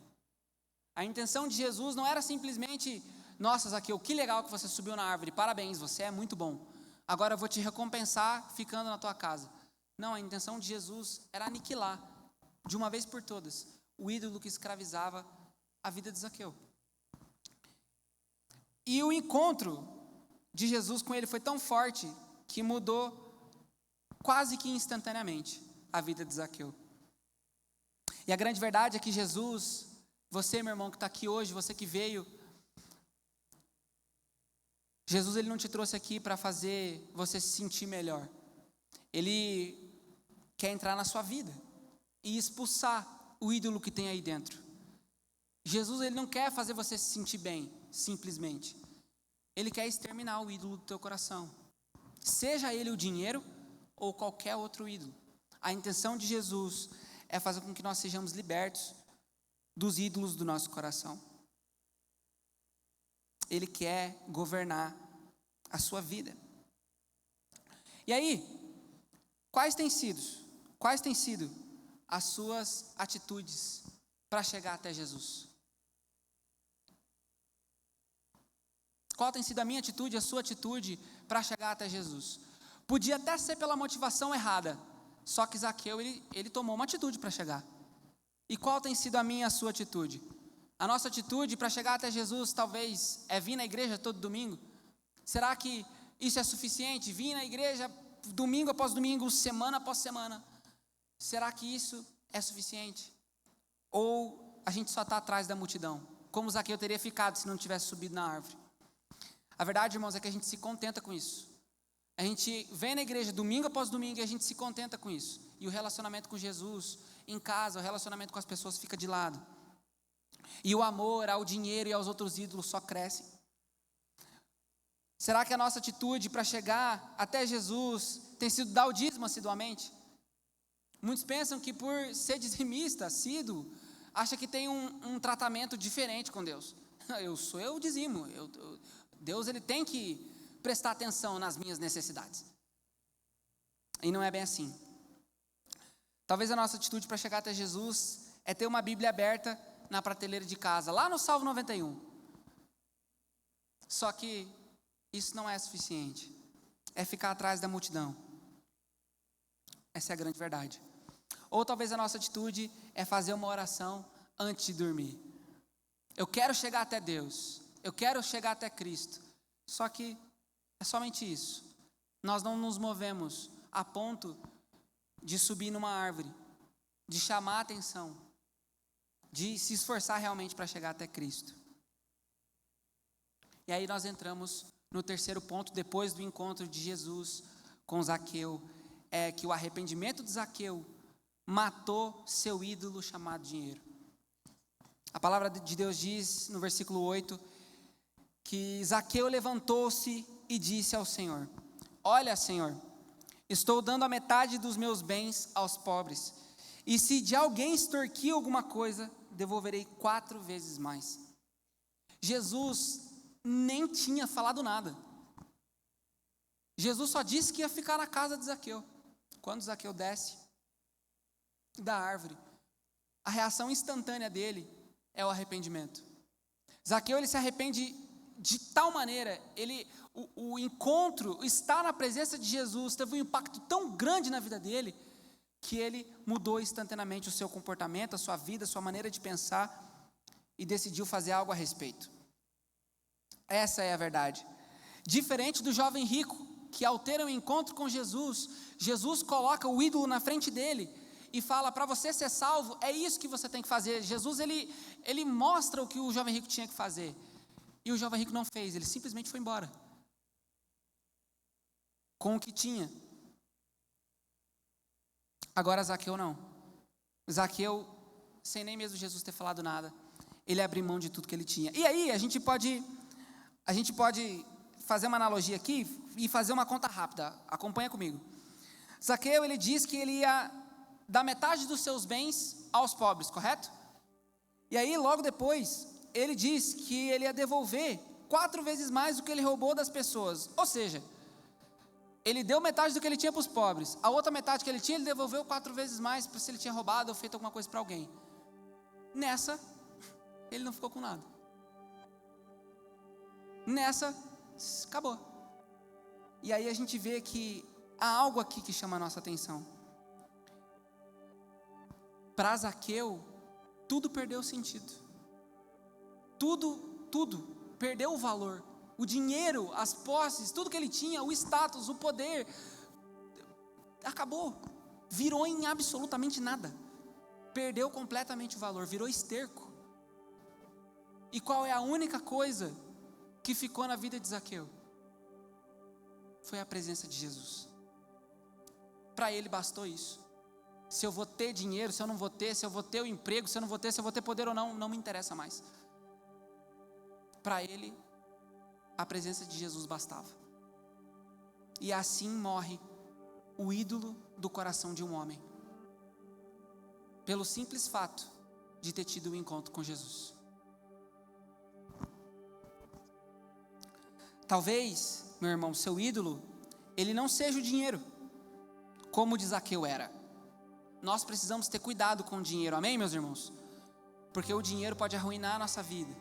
A intenção de Jesus não era simplesmente: nossa, Zaqueu, que legal que você subiu na árvore, parabéns, você é muito bom. Agora eu vou te recompensar ficando na tua casa. Não, a intenção de Jesus era aniquilar, de uma vez por todas, o ídolo que escravizava a vida de Zaqueu. E o encontro de Jesus com ele foi tão forte que mudou quase que instantaneamente a vida de Zaqueu. E a grande verdade é que Jesus, você, meu irmão, que está aqui hoje, você que veio, Jesus, ele não te trouxe aqui para fazer você se sentir melhor. Ele quer entrar na sua vida e expulsar o ídolo que tem aí dentro. Jesus, ele não quer fazer você se sentir bem, simplesmente. Ele quer exterminar o ídolo do teu coração. Seja ele o dinheiro ou qualquer outro ídolo. A intenção de Jesus é fazer com que nós sejamos libertos dos ídolos do nosso coração. Ele quer governar a sua vida. E aí, quais têm sido as suas atitudes para chegar até Jesus? Qual tem sido a minha atitude, a sua atitude para chegar até Jesus? Podia até ser pela motivação errada, só que Zaqueu, ele tomou uma atitude para chegar. E qual tem sido a minha e a sua atitude? A nossa atitude para chegar até Jesus talvez é vir na igreja todo domingo? Será que isso é suficiente? Vir na igreja domingo após domingo, semana após semana? Será que isso é suficiente? Ou a gente só está atrás da multidão? Como Zaqueu teria ficado se não tivesse subido na árvore? A verdade, irmãos, é que a gente se contenta com isso. A gente vem na igreja domingo após domingo e a gente se contenta com isso. E o relacionamento com Jesus em casa, o relacionamento com as pessoas fica de lado. E o amor ao dinheiro e aos outros ídolos só cresce. Será que a nossa atitude para chegar até Jesus tem sido dar o dízimo assiduamente? Muitos pensam que por ser dizimista, assíduo, acha que tem um tratamento diferente com Deus. Eu dizimo. Deus, ele tem que prestar atenção nas minhas necessidades. E não é bem assim. Talvez a nossa atitude para chegar até Jesus é ter uma Bíblia aberta na prateleira de casa, lá no Salmo 91. Só que isso não é suficiente. É ficar atrás da multidão. Essa é a grande verdade. Ou talvez a nossa atitude é fazer uma oração antes de dormir. Eu quero chegar até Deus. Eu quero chegar até Cristo. Só que é somente isso. Nós não nos movemos a ponto de subir numa árvore, de chamar a atenção, de se esforçar realmente para chegar até Cristo. E aí nós entramos no terceiro ponto, depois do encontro de Jesus com Zaqueu, é que o arrependimento de Zaqueu matou seu ídolo chamado dinheiro. A palavra de Deus diz no versículo 8, que Zaqueu levantou-se e disse ao Senhor: olha, Senhor, estou dando a metade dos meus bens aos pobres, e se de alguém extorquir alguma coisa, devolverei 4 vezes mais. Jesus nem tinha falado nada. Jesus só disse que ia ficar na casa de Zaqueu. Quando Zaqueu desce da árvore, a reação instantânea dele é o arrependimento. Zaqueu, ele se arrepende de tal maneira, o encontro, estar na presença de Jesus, teve um impacto tão grande na vida dele, que ele mudou instantaneamente o seu comportamento, a sua vida, a sua maneira de pensar, e decidiu fazer algo a respeito. Essa é a verdade. Diferente do jovem rico, que ao ter um encontro com Jesus, Jesus coloca o ídolo na frente dele, e fala: para você ser salvo, é isso que você tem que fazer. Jesus, ele mostra o que o jovem rico tinha que fazer, e o jovem rico não fez, ele simplesmente foi embora, com o que tinha. Agora Zaqueu não. Zaqueu, sem nem mesmo Jesus ter falado nada, ele abriu mão de tudo que ele tinha. E aí a gente pode fazer uma analogia aqui e fazer uma conta rápida. Acompanha comigo. Zaqueu, ele diz que ele ia dar metade dos seus bens aos pobres, correto? E aí logo depois ele diz que ele ia devolver 4 vezes mais do que ele roubou das pessoas. Ou seja, ele deu metade do que ele tinha para os pobres, a outra metade que ele tinha, ele devolveu 4 vezes mais, para se ele tinha roubado ou feito alguma coisa para alguém. Nessa, ele não ficou com nada. Nessa, acabou. E aí a gente vê que há algo aqui que chama a nossa atenção. Para Zaqueu, tudo perdeu sentido. Tudo perdeu o valor. O dinheiro, as posses, tudo que ele tinha, o status, o poder, acabou, virou em absolutamente nada, perdeu completamente o valor, virou esterco. E qual é a única coisa que ficou na vida de Zaqueu? foi a presença de Jesus. Para ele bastou isso. Se eu vou ter dinheiro, se eu não vou ter, se eu vou ter o emprego, se eu não vou ter, se eu vou ter poder ou não, não me interessa mais. Para ele, a presença de Jesus bastava. E assim morre o ídolo do coração de um homem, pelo simples fato de ter tido um encontro com Jesus. Talvez, meu irmão, seu ídolo, ele não seja o dinheiro, como o de Zaqueu era. Nós precisamos ter cuidado com o dinheiro, amém, meus irmãos? Porque o dinheiro pode arruinar a nossa vida.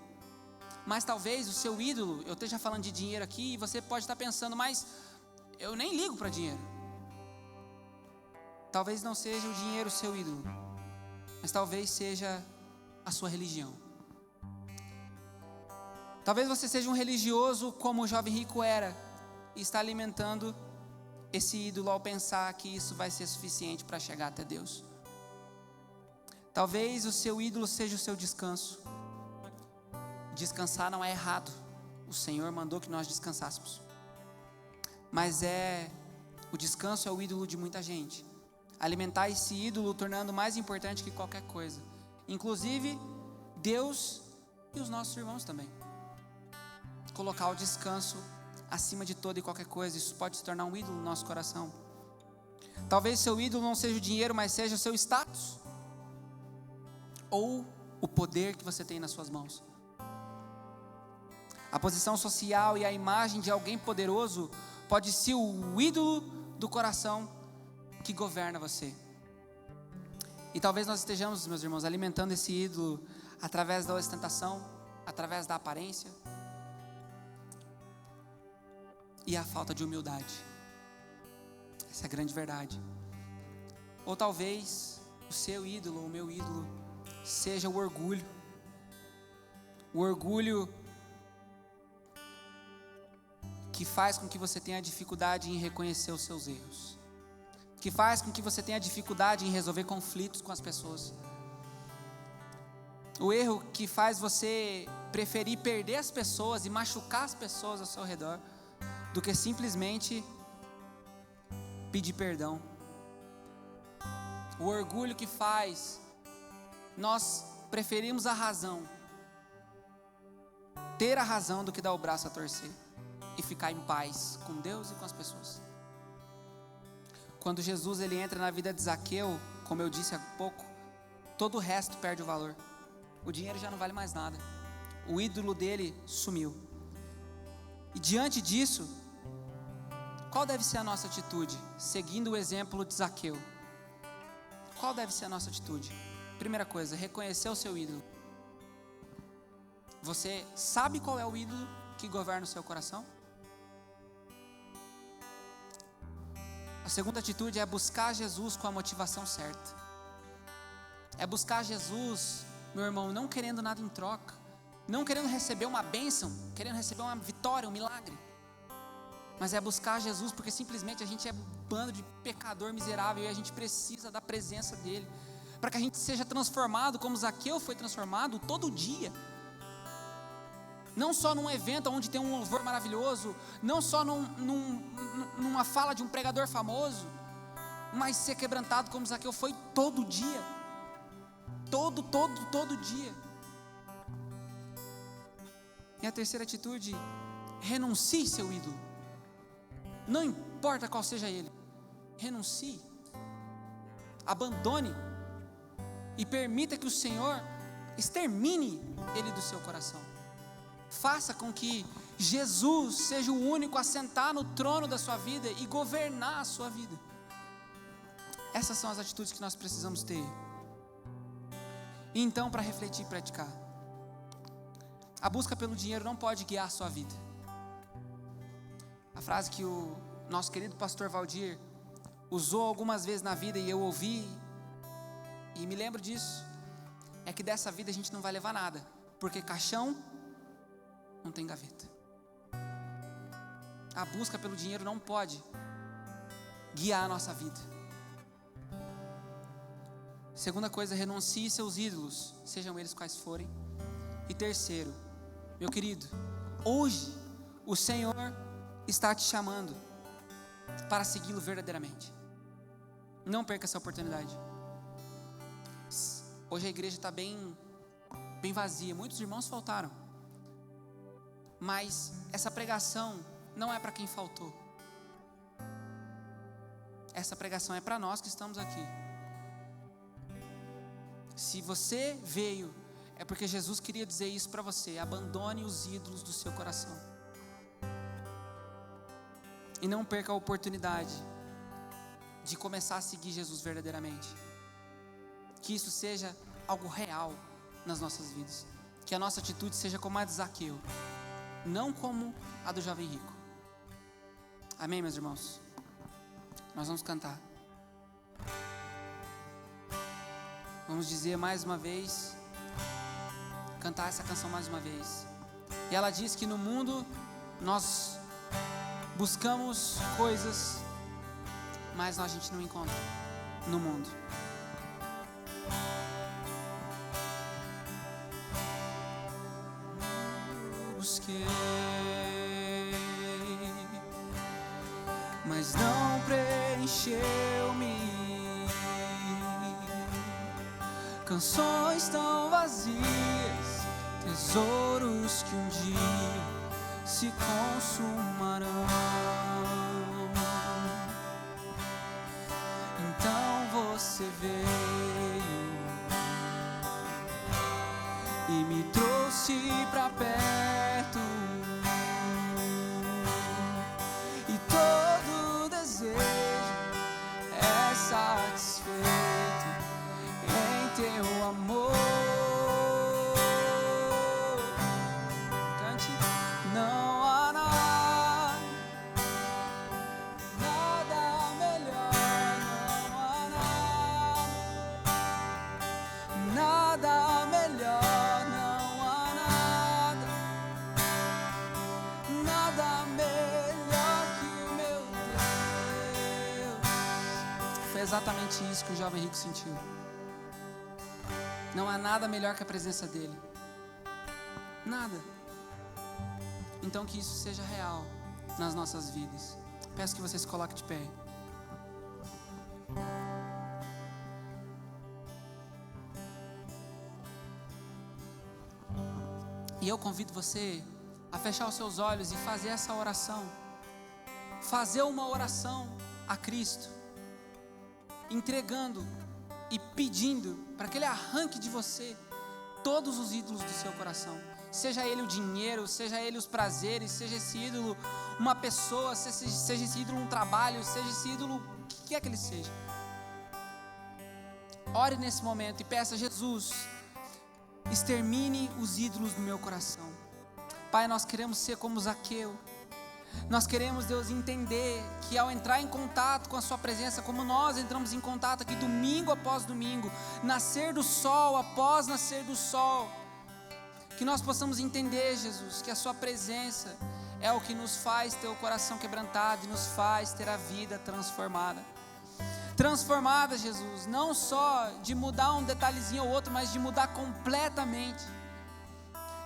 Mas talvez o seu ídolo, eu esteja falando de dinheiro aqui, e você pode estar pensando, mas eu nem ligo para dinheiro. Talvez não seja o dinheiro o seu ídolo, mas talvez seja a sua religião. Talvez você seja um religioso como o jovem rico era, e está alimentando esse ídolo ao pensar que isso vai ser suficiente para chegar até Deus. Talvez o seu ídolo seja o seu descanso. Descansar não é errado, o Senhor mandou que nós descansássemos, mas o descanso é o ídolo de muita gente. Alimentar esse ídolo tornando mais importante que qualquer coisa, inclusive Deus e os nossos irmãos também. Colocar o descanso acima de toda e qualquer coisa, isso pode se tornar um ídolo no nosso coração. Talvez seu ídolo não seja o dinheiro, mas seja o seu status, ou o poder que você tem nas suas mãos. A posição social e a imagem de alguém poderoso pode ser o ídolo do coração que governa você. E talvez nós estejamos, meus irmãos, alimentando esse ídolo através da ostentação, através da aparência e a falta de humildade. Essa é a grande verdade. Ou talvez o seu ídolo, o meu ídolo, seja o orgulho. O orgulho que faz com que você tenha dificuldade em reconhecer os seus erros, que faz com que você tenha dificuldade em resolver conflitos com as pessoas. O erro que faz você preferir perder as pessoas e machucar as pessoas ao seu redor, do que simplesmente pedir perdão. O orgulho que faz nós preferimos a razão, ter a razão, do que dar o braço a torcer e ficar em paz com Deus e com as pessoas. Quando Jesus ele entra na vida de Zaqueu, como eu disse há pouco, todo o resto perde o valor. O dinheiro já não vale mais nada. O ídolo dele sumiu. E diante disso, qual deve ser a nossa atitude? Seguindo o exemplo de Zaqueu, qual deve ser a nossa atitude? Primeira coisa, reconhecer o seu ídolo. Você sabe qual é o ídolo que governa o seu coração? A segunda atitude é buscar Jesus com a motivação certa. É buscar Jesus, meu irmão, não querendo nada em troca, não querendo receber uma bênção, querendo receber uma vitória, um milagre, mas é buscar Jesus porque simplesmente a gente é um bando de pecador miserável e a gente precisa da presença dele, para que a gente seja transformado como Zaqueu foi transformado todo dia. Não só num evento onde tem um louvor maravilhoso, não só numa fala de um pregador famoso, mas ser quebrantado como Zaqueu foi todo dia. Todo dia. E a terceira atitude, renuncie seu ídolo. Não importa qual seja ele, renuncie. Abandone e permita que o Senhor extermine ele do seu coração. Faça com que Jesus seja o único a sentar no trono da sua vida e governar a sua vida. Essas são as atitudes que nós precisamos ter. E então, para refletir e praticar, a busca pelo dinheiro não pode guiar a sua vida. A frase que o nosso querido pastor Valdir usou algumas vezes na vida e eu ouvi e me lembro disso, é que dessa vida a gente não vai levar nada, porque caixão não tem gaveta. A busca pelo dinheiro não pode guiar a nossa vida. Segunda coisa, renuncie seus ídolos, sejam eles quais forem. E terceiro, meu querido, hoje o Senhor está te chamando para segui-lo verdadeiramente. Não perca essa oportunidade. Hoje a igreja está bem vazia, muitos irmãos faltaram, mas essa pregação não é para quem faltou, essa pregação é para nós que estamos aqui. Se você veio, é porque Jesus queria dizer isso para você: abandone os ídolos do seu coração, e não perca a oportunidade de começar a seguir Jesus verdadeiramente. Que isso seja algo real nas nossas vidas, que a nossa atitude seja como a de Zaqueu, não como a do jovem rico. Amém, meus irmãos? Nós vamos cantar, vamos dizer mais uma vez, cantar essa canção mais uma vez. E ela diz que no mundo nós buscamos coisas, mas a gente não encontra no mundo. Busquei, mas não preencheu-me. Canções tão vazias, tesouros que um dia se consumarão. Então você veio e me trouxe pra perto, e todo desejo é satisfeito em teu amor. Cante. Não há nada melhor, não há nada melhor. Foi exatamente isso que o jovem rico sentiu. Não há nada melhor que a presença dele. Nada. Então que isso seja real nas nossas vidas. Peço que você se coloque de pé. E eu convido você a fechar os seus olhos e fazer essa oração. Fazer uma oração a Cristo, entregando e pedindo para que Ele arranque de você todos os ídolos do seu coração. Seja ele o dinheiro, seja ele os prazeres, seja esse ídolo uma pessoa, seja esse ídolo um trabalho, seja esse ídolo o que quer que ele seja. Ore nesse momento e peça: Jesus, extermine os ídolos do meu coração. Pai, nós queremos ser como Zaqueu. Nós queremos, Deus, entender que ao entrar em contato com a sua presença, como nós entramos em contato aqui domingo após domingo, nascer do sol após nascer do sol, que nós possamos entender, Jesus, que a sua presença é o que nos faz ter o coração quebrantado e nos faz ter a vida transformada. Transformada, Jesus, não só de mudar um detalhezinho ou outro, mas de mudar completamente,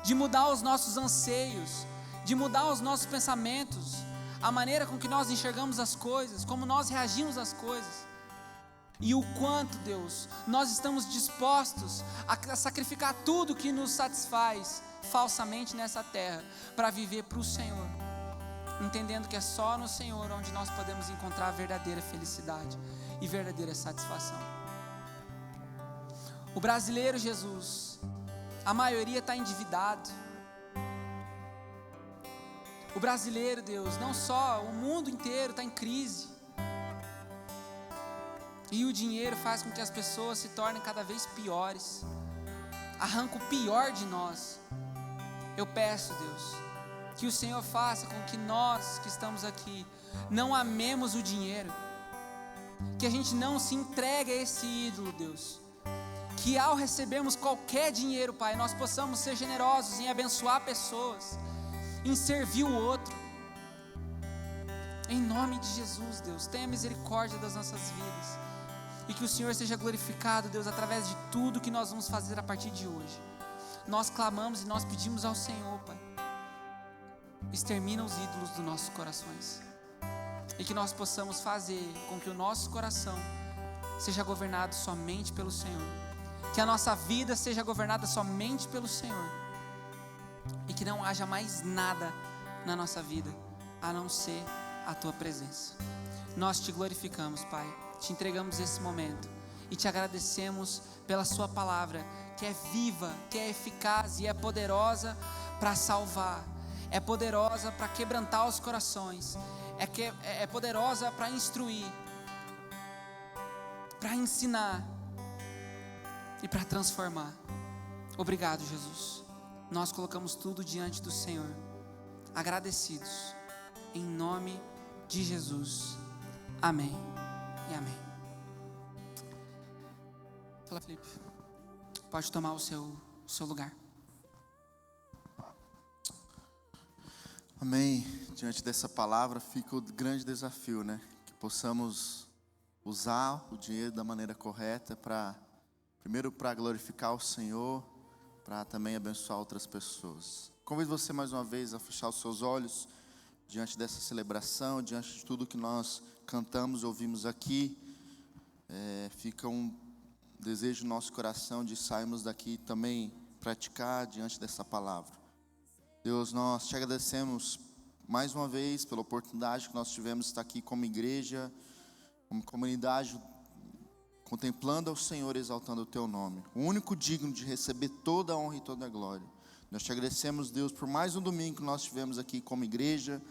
de mudar os nossos anseios, de mudar os nossos pensamentos, a maneira com que nós enxergamos as coisas, como nós reagimos às coisas, e o quanto, Deus, nós estamos dispostos a sacrificar tudo que nos satisfaz falsamente nessa terra, para viver para o Senhor, entendendo que é só no Senhor onde nós podemos encontrar a verdadeira felicidade e verdadeira satisfação. O brasileiro, Jesus, a maioria está endividado. O brasileiro, Deus, não só, o mundo inteiro está em crise. E o dinheiro faz com que as pessoas se tornem cada vez piores. Arranca o pior de nós. Eu peço, Deus, que o Senhor faça com que nós que estamos aqui não amemos o dinheiro. Que a gente não se entregue a esse ídolo, Deus. Que ao recebermos qualquer dinheiro, Pai, nós possamos ser generosos em abençoar pessoas, em servir o outro. Em nome de Jesus, Deus, tenha misericórdia das nossas vidas, e que o Senhor seja glorificado, Deus, através de tudo que nós vamos fazer a partir de hoje. Nós clamamos e nós pedimos ao Senhor, Pai, extermina os ídolos dos nossos corações, e que nós possamos fazer com que o nosso coração seja governado somente pelo Senhor, que a nossa vida seja governada somente pelo Senhor, e que não haja mais nada na nossa vida a não ser a Tua presença. Nós te glorificamos, Pai, te entregamos esse momento e te agradecemos pela Sua palavra, que é viva, que é eficaz e é poderosa para salvar, é poderosa para quebrantar os corações, é poderosa para instruir, para ensinar e para transformar. Obrigado, Jesus. Nós colocamos tudo diante do Senhor, agradecidos, em nome de Jesus. Amém e amém. Fala, Felipe. Pode tomar o seu lugar. Amém. Diante dessa palavra fica o grande desafio, né? Que possamos usar o dinheiro da maneira correta primeiro para glorificar o Senhor, para também abençoar outras pessoas. Convido você mais uma vez a fechar os seus olhos diante dessa celebração, diante de tudo que nós cantamos, ouvimos aqui. Fica um desejo no nosso coração de sairmos daqui também praticar diante dessa palavra. Deus, nós te agradecemos mais uma vez pela oportunidade que nós tivemos de estar aqui como igreja, como comunidade, contemplando ao Senhor, exaltando o Teu nome, o único digno de receber toda a honra e toda a glória. Nós te agradecemos, Deus, por mais um domingo que nós tivemos aqui como igreja.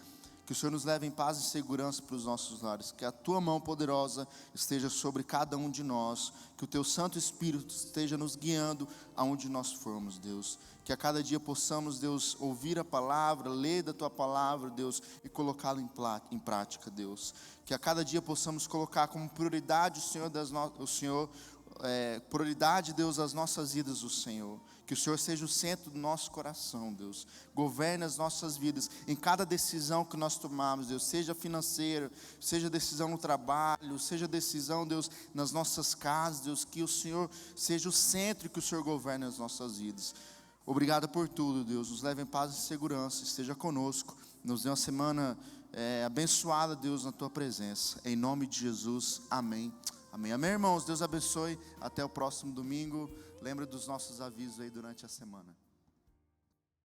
Que o Senhor nos leve em paz e segurança para os nossos lares, que a Tua mão poderosa esteja sobre cada um de nós, que o Teu Santo Espírito esteja nos guiando aonde nós formos, Deus, que a cada dia possamos, Deus, ouvir a palavra, ler da Tua palavra, Deus, e colocá-la em prática, Deus, que a cada dia possamos colocar como prioridade prioridade, Deus, as nossas vidas, o Senhor. Que o Senhor seja o centro do nosso coração, Deus. Governe as nossas vidas em cada decisão que nós tomarmos, Deus. Seja financeira, seja decisão no trabalho, seja decisão, Deus, nas nossas casas, Deus. Que o Senhor seja o centro e que o Senhor governe as nossas vidas. Obrigado por tudo, Deus. Nos leve em paz e segurança. Esteja conosco. Nos dê uma semana abençoada, Deus, na Tua presença. Em nome de Jesus. Amém. Amém. Amém, irmãos. Deus abençoe. Até o próximo domingo. Lembra dos nossos avisos aí durante a semana.